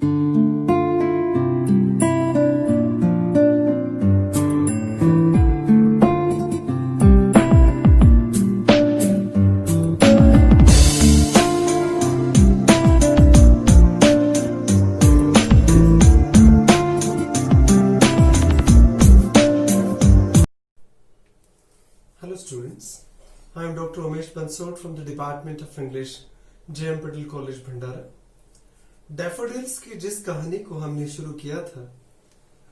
Hello students, I am Dr.Umesh Bansod from the Department of English, J.M. Patel College, Bhandara. Daffodils की जिस कहानी को हमने शुरू किया था,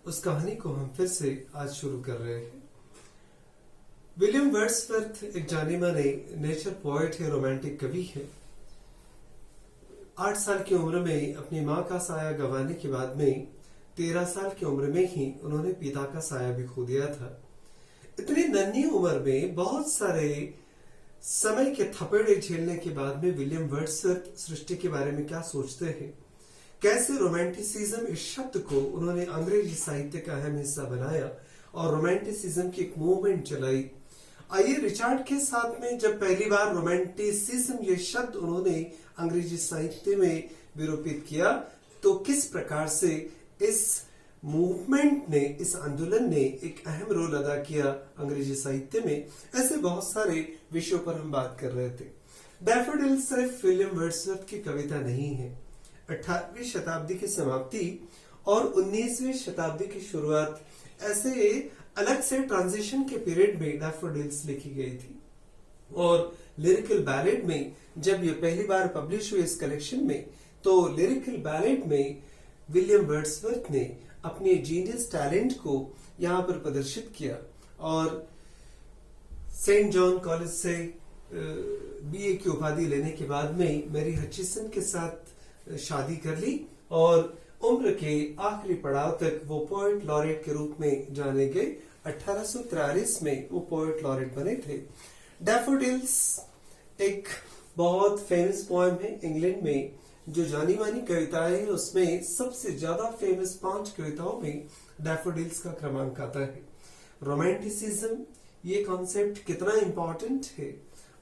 उस कहानी को हम फिर से आज शुरू कर रहे हैं। विलियम वर्ड्सवर्थ एक जाने माने नेचर पोएट है, रोमांटिक कवि है। 8 साल की उम्र में अपनी माँ का साया गंवाने के बाद में 13 साल की उम्र में ही उन्होंने पिता का साया भी खो दिया था। इतनी नन्ही उम्र में बहुत सारे समय के थपेड़े झेलने के बाद में विलियम वर्ड्सवर्थ सृष्टि के बारे में क्या सोचते हैं, कैसे रोमांटिसिज्म इस शब्द को उन्होंने अंग्रेजी साहित्य का अहम हिस्सा बनाया और रोमांटिसिज्म की एक मूवमेंट चलाई। आइए रिचार्ड के साथ में जब पहली बार रोमांटिसिज्म ये शब्द उन्होंने अंग्रेजी साहित्य में विरूपित किया, तो किस प्रकार से इस मूवमेंट ने, इस आंदोलन ने एक अहम रोल अदा किया अंग्रेजी साहित्य में, ऐसे बहुत सारे विषयों पर हम बात कर रहे थे। डैफोडिल्स सिर्फ विलियम वर्ड्सवर्थ की कविता नहीं है। 18वीं शताब्दी की समाप्ति और 19वीं शताब्दी की शुरुआत, ऐसे अलग से ट्रांजिशन के पीरियड में डैफोडिल्स लिखी गई थी। और लिरिकल बैलेड में जब ये पहली बार पब्लिश हुई इस कलेक्शन में, तो लिरिकल बैलेड में विलियम वर्ड्सवर्थ ने अपने जीनियस टैलेंट को यहाँ पर प्रदर्शित किया और सेंट जॉन कॉलेज से बीए की उपाधि लेने के बाद में मैरी हचिसन के साथ शादी कर ली और उम्र के आखिरी पड़ाव तक वो पोएट लॉरेट के रूप में जाने गए। 1843 में वो पोएट लॉरेट बने थे। डैफोडिल्स एक बहुत फेमस पोएम है इंग्लैंड में, जो जानी मानी कविताएं है, उसमें सबसे ज्यादा फेमस 5 कविताओं में डैफोडिल्स का क्रमांक आता है। रोमांटिसिज्म ये कॉन्सेप्ट कितना इंपॉर्टेंट है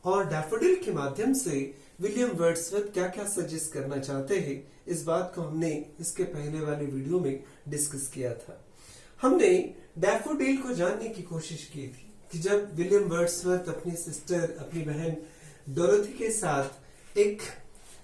और डैफोडिल के माध्यम से विलियम वर्ड्सवर्थ क्या क्या सजेस्ट करना चाहते हैं, इस बात को हमने इसके पहले वाले वीडियो में डिस्कस किया था। हमने डैफोडिल को जानने की कोशिश की थी कि जब विलियम वर्ड्सवर्थ अपनी सिस्टर, अपनी बहन डोरोथी के साथ एक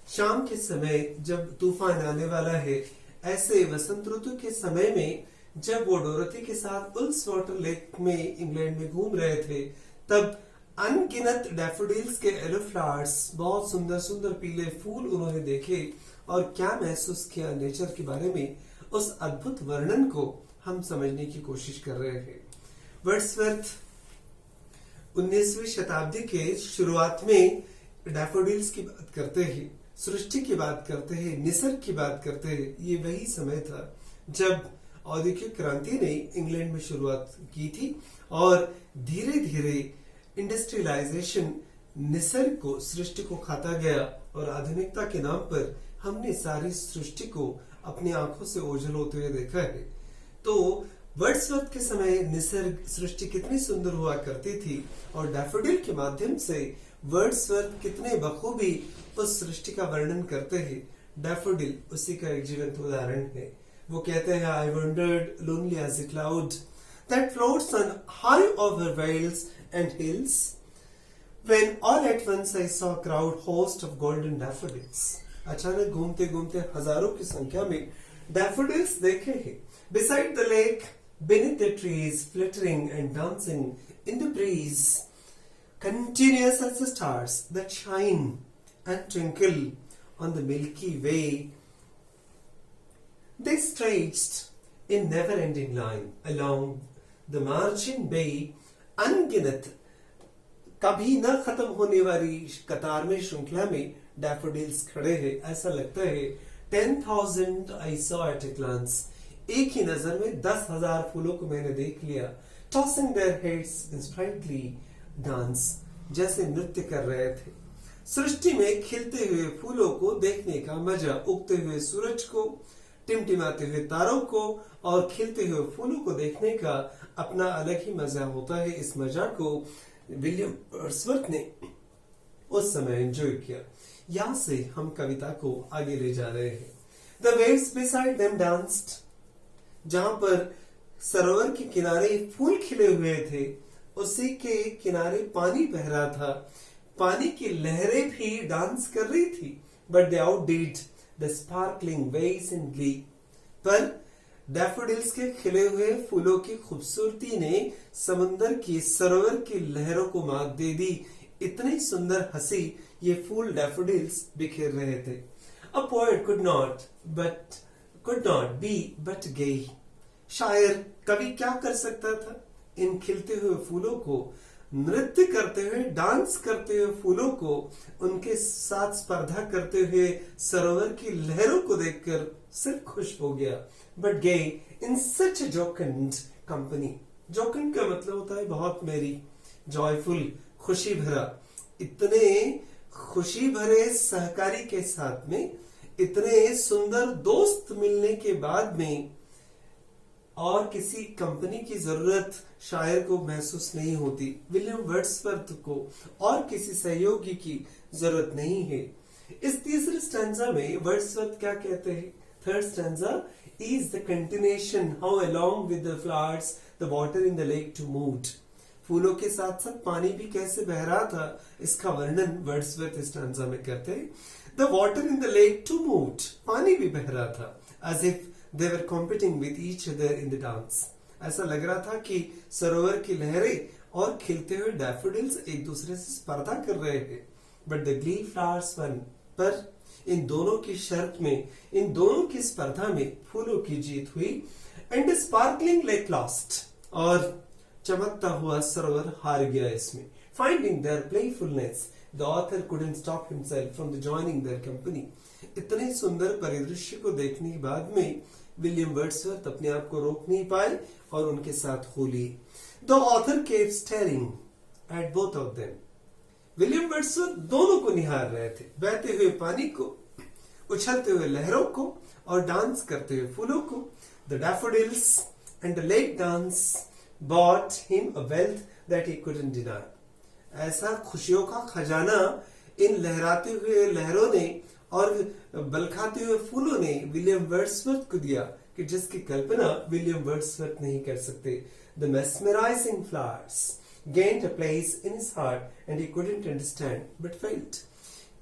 शाम के समय जब तूफान आने वाला है, ऐसे वसंत ऋतु के समय में जब वो डोरोथी के साथ उल्सवाटर लेक में इंग्लैंड में घूम रहे थे, तब अनगिनत डैफोडिल्स के येलो फ्लावर्स, बहुत सुंदर सुंदर पीले फूल उन्होंने देखे और क्या महसूस किया नेचर के बारे में, उस अद्भुत वर्णन को हम समझने की कोशिश कर रहे हैं। वर्ड्सवर्थ 19वीं शताब्दी के शुरुआत में डैफोडिल्स की बात करते हैं, सृष्टि की बात करते हैं, निसर्ग की बात करते हैं। ये वही समय था जब औद्योगिक क्रांति ने इंग्लैंड में शुरुआत की थी और धीरे धीरे इंडस्ट्रियलाइजेशन निसर्ग को, सृष्टि को खाता गया और आधुनिकता के नाम पर हमने सारी सृष्टि को अपनी आंखों से ओझल होते हुए देखा है। तो वर्ड्सवर्थ के समय निसर्ग, सृष्टि कितनी सुंदर हुआ करती थी और डैफोडिल के माध्यम से वर्ड्सवर्थ कितने बखूबी उस सृष्टि का वर्णन करते हैं। डैफोडिल उसी का एक जीवंत उदाहरण है। वो कहते हैं, I wandered lonely as a cloud that floats on high over vales and hills, when all at once I saw a crowd host of golden daffodils. अचानक घूमते घूमते हजारों की संख्या में डैफोडिल्स देखे हैं। Beside the lake, beneath the trees, flittering and dancing in the breeze, continuous as the stars that shine and twinkle on the Milky Way. They stretched in never-ending line along the margin bay, अनगिनत, कभी न खत्म होने वाली कतार में, श्रृंखला में डैफोडिल्स खड़े हैं। ऐसा लगता है 10,000 I saw at a glance, एक ही नजर में 10,000 फूलों को मैंने देख लिया। Tossing their heads in sprightly dance, जैसे नृत्य कर रहे थे। सृष्टि में खिलते हुए फूलों को देखने का मजा, उगते हुए सूरज को, टिमटिमाते हुए तारों को और खिलते हुए फूलों को देखने का अपना अलग ही मजा होता है। इस मजा को विलियम वर्ड्सवर्थ ने उस समय एंजॉय किया। यहाँ से हम कविता को आगे ले जा रहे हैं। The waves beside them danced, जहां पर सरोवर के किनारे फूल खिले हुए थे, उसी के किनारे पानी बह रहा था, पानी की लहरें भी डांस कर रही थी, but they outdid the sparkling waves in glee. पर डैफोडिल्स के खिले हुए फूलों की खूबसूरती ने समुद्र की सरोवर की लहरों को मात दे दी। इतनी सुंदर हंसी ये फूल डैफोडिल्स बिखेर रहे थे। A poet could not be but gay। शायर कवि क्या कर सकता था? इन खिलते हुए फूलों को, नृत्य करते हुए, डांस करते हुए फूलों को, उनके साथ स्पर्धा करते हुए सरोवर की लहरों को देखकर सिर्फ खुश हो गया। But gay in such जोकंड company. जोकंड का मतलब होता है बहुत मेरी, जॉयफुल, खुशी भरा। इतने खुशी भरे सहकारी के साथ में, इतने सुंदर दोस्त मिलने के बाद में और किसी कंपनी की जरूरत शायर को महसूस नहीं होती। विलियम वर्ड्सवर्थ को और किसी सहयोगी की जरूरत नहीं है। इस तीसरे स्टैंजा में वर्ड्सवर्थ क्या कहते हैं? Third stanza is the continuation how along with the flowers the water in the lake too moved। फूलों के साथ साथ पानी भी कैसे बह रहा था, इसका वर्णन वर्ड्सवर्थ स्टैंजा में करते हैं। The water in the lake too moved, पानी भी बह रहा था, as if they were competing with each other in the dance। ऐसा लग रहा था कि सरोवर की लहरें और खिलते हुए डैफोडिल्स एक दूसरे से स्पर्धा कर रहे थे। But the glee flowers won। पर इन दोनों की शर्त में, इन दोनों की स्पर्धा में फूलों की जीत हुई। And the sparkling lake lost, और चमकता हुआ सरोवर हार गया इसमें। Finding their playfulness, the author couldn't stop himself from joining their company। इतने सुंदर परिदृश्य को देखने के बाद में विलियम वर्ड्सवर्थ अपने आप को रोक नहीं पाए और उनके साथ हो लिए। The author kept staring at both of them। William Wordsworth दोनों को निहार रहे थे, बहते हुए पानी को, उछलते हुए लहरों को और डांस करते हुए फूलों को। The daffodils and the lake dance brought him a wealth that he couldn't deny। ऐसा खुशियों का खजाना इन लहराते हुए लहरों ने और बलखाते हुए फूलों ने विलियम वर्ड्सवर्थ को दिया कि जिसकी कल्पना विलियम वर्ड्सवर्थ नहीं कर सकते। The mesmerizing flowers gained a place in his heart and he couldn't understand but felt।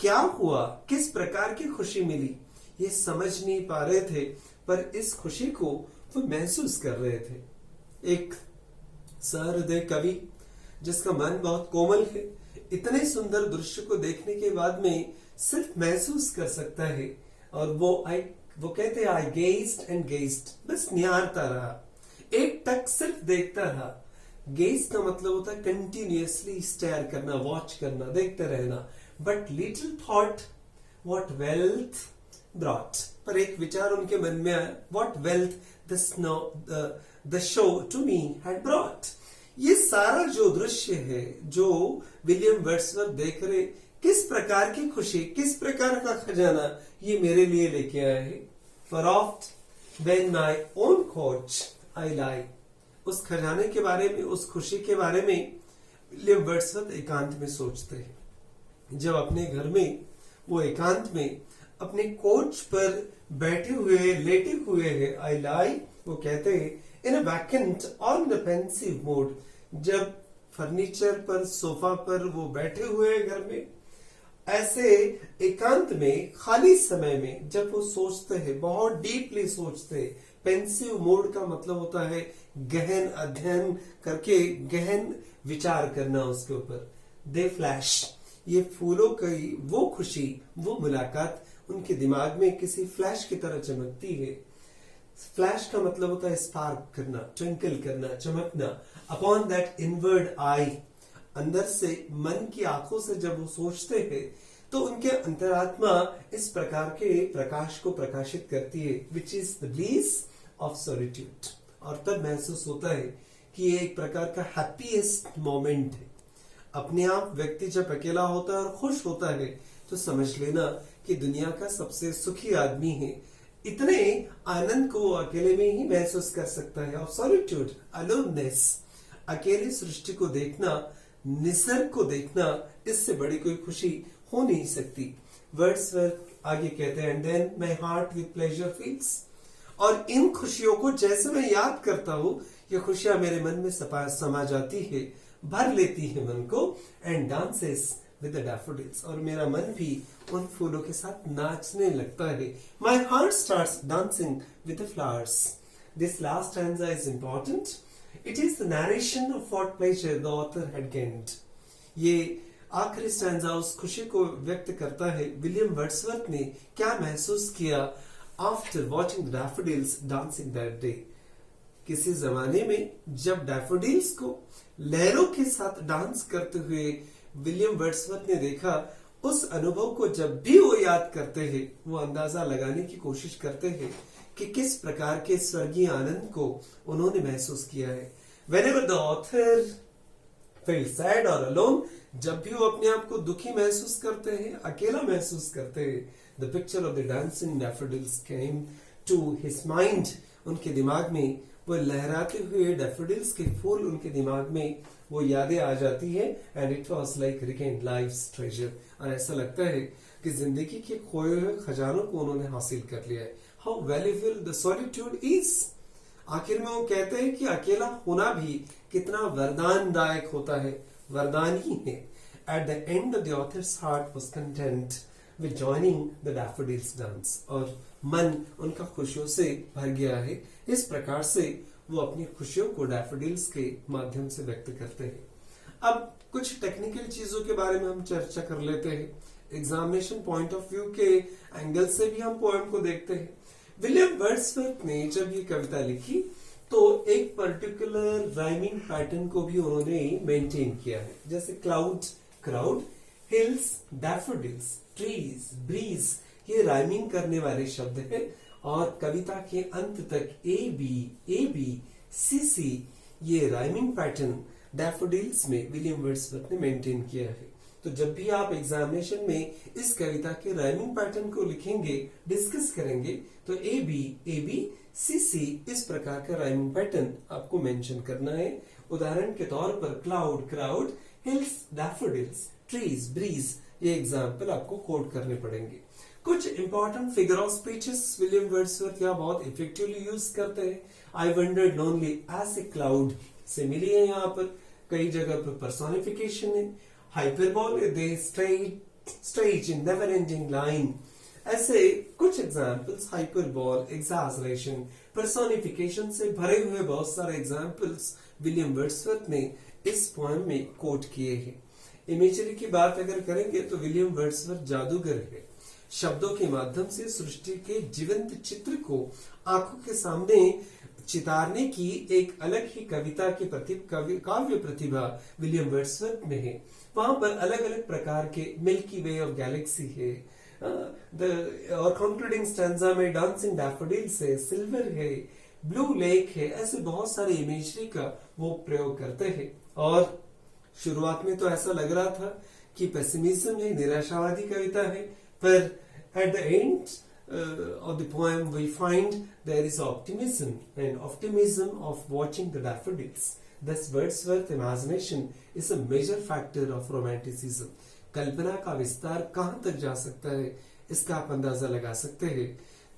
क्या हुआ, किस प्रकार की खुशी मिली, ये समझ नहीं पा रहे थे, पर इस खुशी को वो महसूस कर रहे थे। एक सहृदय कवि जिसका मन बहुत कोमल है, इतने सुंदर दृश्य को देखने के बाद में सिर्फ महसूस कर सकता है। और वो कहते हैं आई गेज्ड एंड गेज्ड, बस निहारता रहा, एक टक सिर्फ देखता रहा। गेज का मतलब होता है कंटिन्यूअसली स्टेयर करना, वॉच करना, देखते रहना। But little thought what wealth brought, पर एक विचार उनके मन में आया, what wealth the show to me had brought. ये सारा जो दृश्य है, जो विलियम वर्ड्सवर्थ देख रहे, किस प्रकार की खुशी, किस प्रकार का खजाना ये मेरे लिए लेके आया है। For oft when my on couch I lie. उस खजाने के बारे में, उस खुशी के बारे में विलियम वर्ड्सवर्थ एकांत में सोचते हैं। जब अपने घर में वो एकांत में अपने कोच पर बैठे हुए, लेटे हुए हैं, आई लाई, वो कहते हैं इन अ वैकेंट और इन अ पेंसिव मोड। जब फर्नीचर पर, सोफा पर वो बैठे हुए हैं घर में, ऐसे एकांत में, खाली समय में जब वो सोचते हैं, बहुत डीपली सोचते हैं। पेंसिव मोड का मतलब होता है गहन अध्ययन करके, गहन विचार करना उसके ऊपर। दे फ्लैश, ये फूलों की वो खुशी, वो मुलाकात उनके दिमाग में किसी फ्लैश की तरह चमकती है। फ्लैश का मतलब होता है स्पार्क करना, ट्विंकल करना, चमकना। अपॉन दैट इनवर्ड आई, अंदर से, मन की आंखों से जब वो सोचते हैं तो उनके अंतरात्मा इस प्रकार के प्रकाश को प्रकाशित करती है, which is the bliss of solitude. और तब महसूस होता है कि ये एक प्रकार का हैप्पीएस्ट मोमेंट है। अपने आप व्यक्ति जब अकेला होता है और खुश होता है तो समझ लेना कि दुनिया का सबसे सुखी आदमी है। इतने आनंद को वो अकेले में ही महसूस कर सकता है। ऑफ सॉलिट्यूड, अलोननेस, अकेली सृष्टि को देखना, निसर्ग को देखना, इससे बड़ी कोई खुशी हो नहीं सकती। वर्ड्सवर्थ आगे कहते हैं and then my heart with pleasure fills, और इन खुशियों को जैसे मैं याद करता हूं ये खुशियां मेरे मन में समा जाती है, भर लेती है मन को, and dances with the daffodils, और मेरा मन भी उन फूलों के साथ नाचने लगता है. My heart starts dancing with the flowers. This last stanza is important. It is the narration of what pleasure the author had gained. ये आखिरी स्टैंजा उस खुशी को व्यक्त करता है विलियम वर्ड्सवर्थ ने क्या महसूस किया after watching the daffodils dancing that day. किसी जमाने में जब डैफोडिल्स को लहरों के साथ डांस करते हुए विलियम वर्ड्सवर्थ ने देखा, उस अनुभव को जब भी वो याद करते हैं वो अंदाजा लगाने की कोशिश करते हैं कि किस प्रकार के स्वर्गीय आनंद को उन्होंने महसूस किया है. Whenever the author felt sad or alone, जब भी वो अपने आप को दुखी महसूस करते हैं, अकेला महसूस करते हैं, the picture of the dancing daffodils came to his mind. उनके दिमाग में वो लहराते हुए डैफोडिल्स के फूल उनके दिमाग में वो यादें आ जाती है, and it was like reckoned life's treasure. और ऐसा लगता है कि जिंदगी के खोए हुए खजानों को उन्होंने हासिल कर लिया है. How valuable the solitude is. आखिर में वो कहते हैं कि अकेला होना भी कितना वरदानदायक होता है, वरदान ही है. At the end the author's heart was content with joining the daffodils dance, और मन उनका खुशियों से भर गया है. इस प्रकार से वो अपनी खुशियों को डैफोडिल्स के माध्यम से व्यक्त करते हैं. अब कुछ टेक्निकल चीजों के बारे में हम चर्चा कर लेते हैं. एग्जामिनेशन पॉइंट ऑफ व्यू के एंगल से भी हम पोएम को देखते हैं. विलियम वर्ड्सवर्थ ने जब ये कविता लिखी तो एक पर्टिकुलर राइमिंग पैटर्न को भी उन्होंने मेंटेन किया है. जैसे cloud, crowd, hills, daffodils, trees, breeze, ये राइमिंग करने वाले शब्द है, और कविता के अंत तक ए बी सी सी ये राइमिंग पैटर्न डैफोडिल्स में विलियम वर्ड्सवर्थ ने मेंटेन किया है. तो जब भी आप एग्जामिनेशन में इस कविता के राइमिंग पैटर्न को लिखेंगे, डिस्कस करेंगे, तो ए बी सी सी इस प्रकार का राइमिंग पैटर्न आपको मेंशन करना है. उदाहरण के तौर पर cloud, crowd, hills, daffodils, trees, breeze, ये एग्जाम्पल आपको कोट करने पड़ेंगे. कुछ important figure of speeches William Wordsworth यहाँ बहुत इफेक्टिवली यूज करते हैं. I wandered lonely as a cloud से मिली है, यहाँ पर कई जगह पर पर्सोनिफिकेशन है. Hyperbole, they stretch in never ending line. ऐसे कुछ एग्जाम्पल्स हाइपरबोल, एग्जैजरेशन, पर्सोनिफिकेशन से भरे हुए बहुत सारे एग्जाम्पल्स विलियम वर्ड्सवर्थ ने इस पोएम में कोट किए हैं. इमेजरी की बात अगर करेंगे तो विलियम वर्ड्सवर्थ जादूगर है. शब्दों के माध्यम से सृष्टि के जीवंत चित्र को आंखों के सामने चितारने की एक अलग ही कविता की काव्य प्रतिभा विलियम वर्ड्सवर्थ में है. वहां पर अलग अलग प्रकार के मिल्की वे ऑफ गैलेक्सी है, और कंक्लूडिंग स्टैंजा में डांसिंग डैफोडिल्स है, सिल्वर है, ब्लू लेक है. ऐसे बहुत सारे इमेजरी का वो प्रयोग करते हैं. और शुरुआत में तो ऐसा लग रहा था कि पेसिमिज्म है, निराशावादी कविता है, पर at the end of the poem we find there is optimism, and optimism of watching the daffodils. Thus Wordsworth imagination is a major factor of romanticism. कल्पना का विस्तार कहाँ तक जा सकता है इसका आप अंदाजा लगा सकते हैं.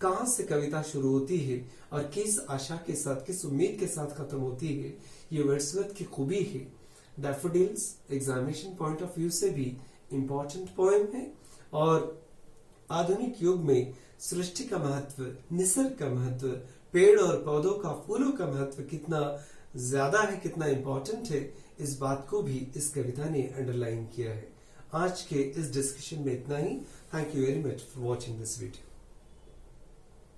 कहाँ से कविता शुरू होती है और किस आशा के साथ, किस उम्मीद के साथ खत्म होती है, ये वर्ड्सवर्थ की खूबी है. Daffodils examination point of view से भी इम्पोर्टेंट पोएम है, और आधुनिक युग में सृष्टि का महत्व, निसर्ग का महत्व, पेड़ और पौधों का, फूलों का महत्व कितना ज्यादा है, कितना इम्पोर्टेंट है, इस बात को भी इस कविता ने अंडरलाइन किया है. आज के इस डिस्कशन में इतना ही. Thank you very much for watching this video.